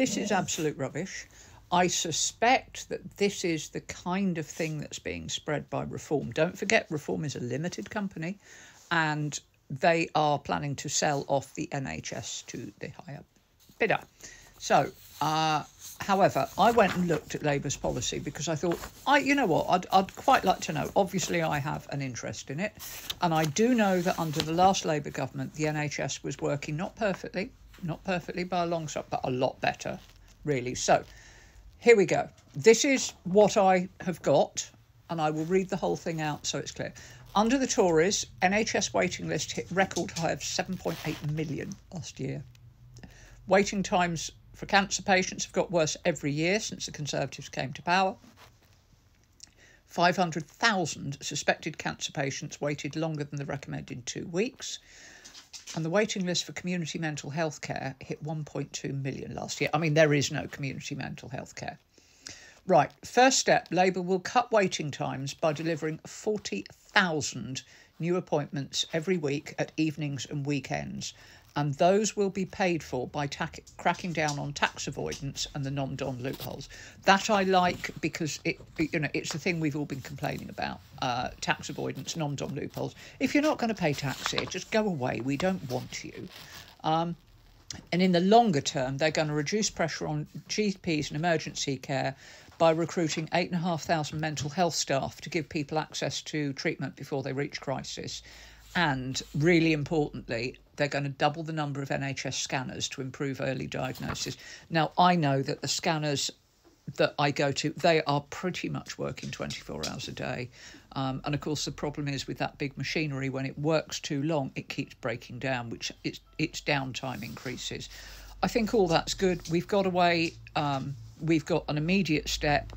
This is absolute rubbish. I suspect that this is the kind of thing that's being spread by Reform. Don't forget, Reform is a limited company and they are planning to sell off the NHS to the higher bidder. So, however, I went and looked at Labour's policy because I thought, you know what, I'd quite like to know. Obviously, I have an interest in it. And I do know that under the last Labour government, the NHS was working not perfectly by a long shot, but a lot better, really. So, here we go. This is what I have got, and I will read the whole thing out so it's clear. Under the Tories, NHS waiting list hit record high of 7.8 million last year. Waiting times for cancer patients have got worse every year since the Conservatives came to power. 500,000 suspected cancer patients waited longer than the recommended 2 weeks. And the waiting list for community mental health care hit 1.2 million last year. I mean, there is no community mental health care. Right, first step, Labour will cut waiting times by delivering 40,000 new appointments every week at evenings and weekends. And those will be paid for by cracking down on tax avoidance and the non-dom loopholes. That I like because it's the thing we've all been complaining about, tax avoidance, non-dom loopholes. If you're not going to pay tax here, just go away. We don't want you. And in the longer term, they're going to reduce pressure on GPs and emergency care by recruiting 8,500 mental health staff to give people access to treatment before they reach crisis. And really importantly, they're going to double the number of NHS scanners to improve early diagnosis. Now, I know that the scanners that I go to, they are pretty much working 24 hours a day. And of course, the problem is with that big machinery, when it works too long, it keeps breaking down, which its downtime increases. I think all that's good. We've got a way, we've got an immediate step.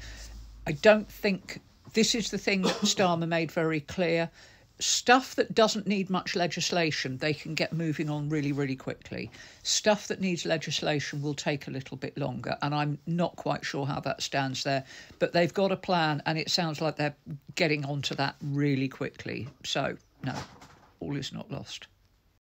I don't think this is the thing that Starmer made very clear. Stuff that doesn't need much legislation, they can get moving on really, really quickly. Stuff that needs legislation will take a little bit longer, and I'm not quite sure how that stands there. But they've got a plan, and it sounds like they're getting onto that really quickly. So, no, all is not lost.